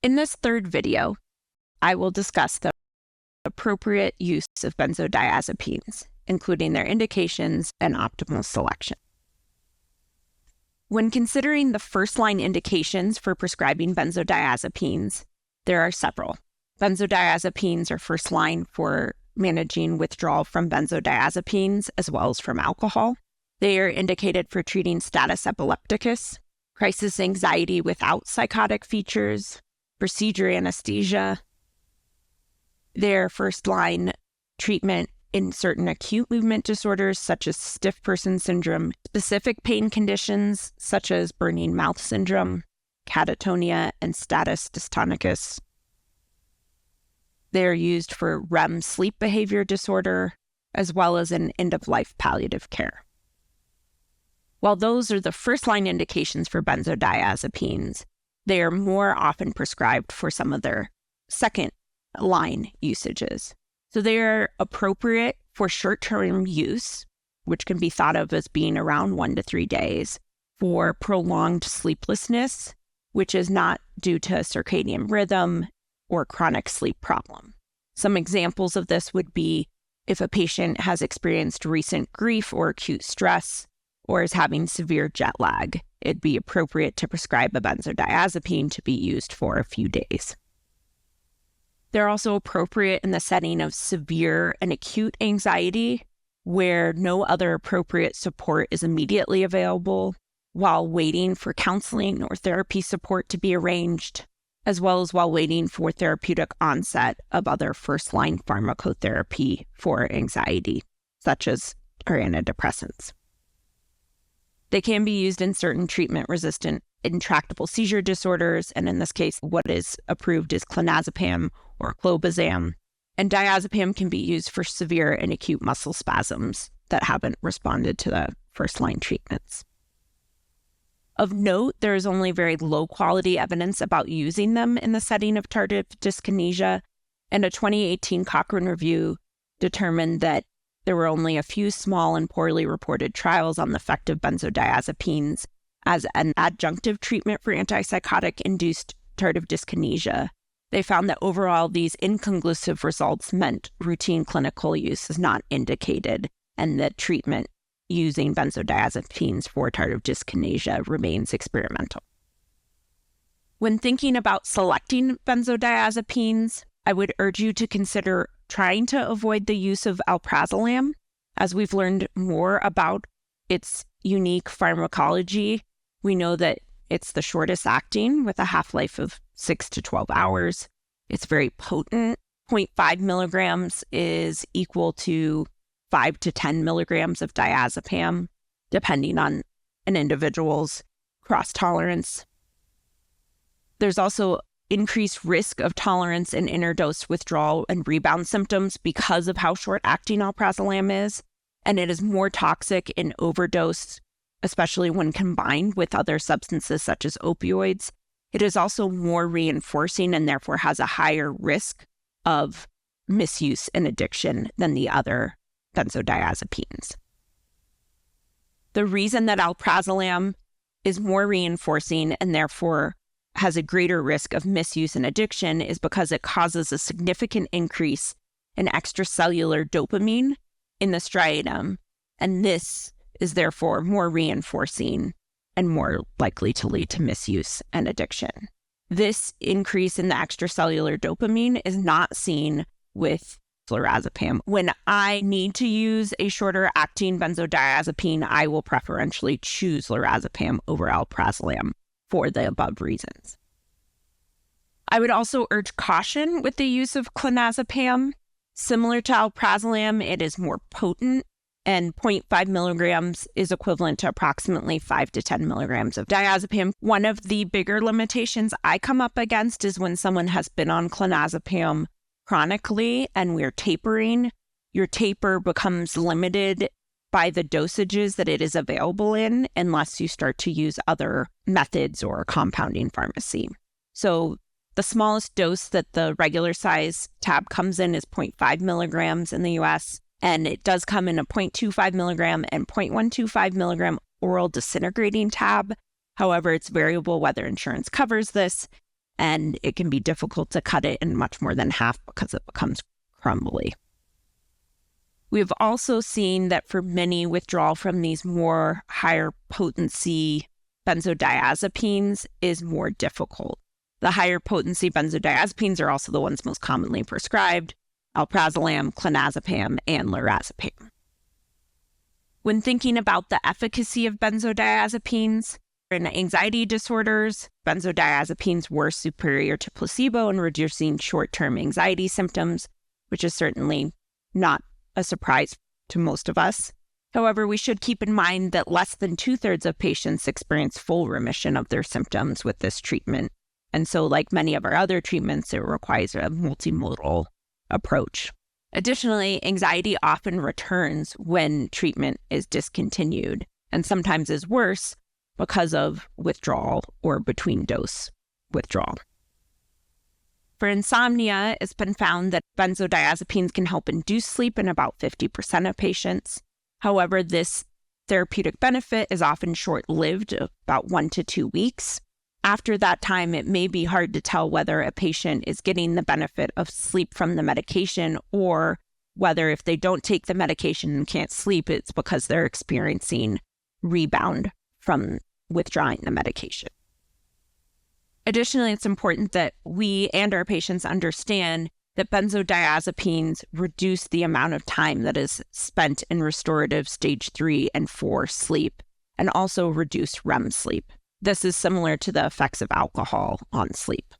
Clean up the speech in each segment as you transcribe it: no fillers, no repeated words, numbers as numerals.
In this third video, I will discuss the appropriate use of benzodiazepines, including their indications and optimal selection. When considering the first-line indications for prescribing benzodiazepines, there are several. Benzodiazepines are first line for managing withdrawal from benzodiazepines as well as from alcohol. They are indicated for treating status epilepticus, crisis anxiety without psychotic features, procedure anesthesia. They're first-line treatment in certain acute movement disorders such as stiff person syndrome, specific pain conditions such as burning mouth syndrome, catatonia, and status dystonicus. They're used for REM sleep behavior disorder, as well as in end-of-life palliative care. While those are the first-line indications for benzodiazepines, they are more often prescribed for some of their second-line usages. So they are appropriate for short-term use, which can be thought of as being around 1 to 3 days, for prolonged sleeplessness, which is not due to circadian rhythm or chronic sleep problem. Some examples of this would be if a patient has experienced recent grief or acute stress or is having severe jet lag, it'd be appropriate to prescribe a benzodiazepine to be used for a few days. They're also appropriate in the setting of severe and acute anxiety, where no other appropriate support is immediately available, while waiting for counseling or therapy support to be arranged, as well as while waiting for therapeutic onset of other first-line pharmacotherapy for anxiety, such as our antidepressants. They can be used in certain treatment-resistant intractable seizure disorders, and in this case, what is approved is clonazepam or clobazam, and diazepam can be used for severe and acute muscle spasms that haven't responded to the first-line treatments. Of note, there is only very low-quality evidence about using them in the setting of tardive dyskinesia, and a 2018 Cochrane review determined that there were only a few small and poorly reported trials on the effect of benzodiazepines as an adjunctive treatment for antipsychotic-induced tardive dyskinesia. They found that overall these inconclusive results meant routine clinical use is not indicated, and that treatment using benzodiazepines for tardive dyskinesia remains experimental. When thinking about selecting benzodiazepines, I would urge you to consider trying to avoid the use of alprazolam, as we've learned more about its unique pharmacology. We know that it's the shortest acting with a half-life of 6 to 12 hours. It's very potent. 0.5 milligrams is equal to 5 to 10 milligrams of diazepam, depending on an individual's cross-tolerance. There's also increased risk of tolerance and interdose withdrawal and rebound symptoms because of how short-acting alprazolam is, and it is more toxic in overdose, especially when combined with other substances such as opioids. It is also more reinforcing and therefore has a higher risk of misuse and addiction than the other benzodiazepines. The reason that alprazolam is more reinforcing and therefore has a greater risk of misuse and addiction is because it causes a significant increase in extracellular dopamine in the striatum, and this is therefore more reinforcing and more likely to lead to misuse and addiction. This increase in the extracellular dopamine is not seen with lorazepam. When I need to use a shorter acting benzodiazepine, I will preferentially choose lorazepam over alprazolam for the above reasons. I would also urge caution with the use of clonazepam. Similar to alprazolam, it is more potent, and 0.5 milligrams is equivalent to approximately 5 to 10 milligrams of diazepam. One of the bigger limitations I come up against is when someone has been on clonazepam chronically and we're tapering, your taper becomes limited by the dosages that it is available in unless you start to use other methods or compounding pharmacy. So the smallest dose that the regular size tab comes in is 0.5 milligrams in the US, and it does come in a 0.25 milligram and 0.125 milligram oral disintegrating tab. However, it's variable whether insurance covers this, and it can be difficult to cut it in much more than half because it becomes crumbly. We've also seen that for many, withdrawal from these more higher potency benzodiazepines is more difficult. The higher potency benzodiazepines are also the ones most commonly prescribed: alprazolam, clonazepam, and lorazepam. When thinking about the efficacy of benzodiazepines, in anxiety disorders, benzodiazepines were superior to placebo in reducing short-term anxiety symptoms, which is certainly not a surprise to most of us. However, we should keep in mind that less than 2/3 of patients experience full remission of their symptoms with this treatment. And so, like many of our other treatments, it requires a multimodal approach. Additionally, anxiety often returns when treatment is discontinued, and sometimes is worse because of withdrawal or between dose withdrawal. For insomnia, it's been found that benzodiazepines can help induce sleep in about 50% of patients. However, this therapeutic benefit is often short-lived, about 1 to 2 weeks. After that time, it may be hard to tell whether a patient is getting the benefit of sleep from the medication, or whether if they don't take the medication and can't sleep, it's because they're experiencing rebound from withdrawing the medication. Additionally, it's important that we and our patients understand that benzodiazepines reduce the amount of time that is spent in restorative stage 3 and 4 sleep, and also reduce REM sleep. This is similar to the effects of alcohol on sleep.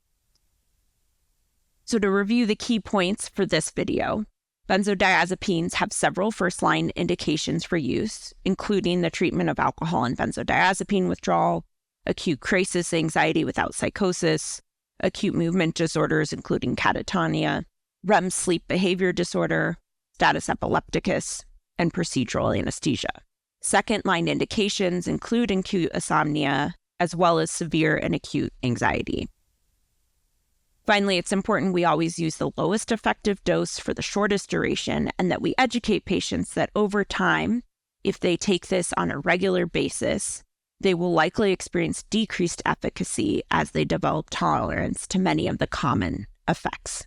So to review the key points for this video, benzodiazepines have several first-line indications for use, including the treatment of alcohol and benzodiazepine withdrawal, acute crisis anxiety without psychosis, acute movement disorders including catatonia, REM sleep behavior disorder, status epilepticus, and procedural anesthesia. Second-line indications include acute insomnia, as well as severe and acute anxiety. Finally, it's important we always use the lowest effective dose for the shortest duration, and that we educate patients that over time, if they take this on a regular basis, they will likely experience decreased efficacy as they develop tolerance to many of the common effects.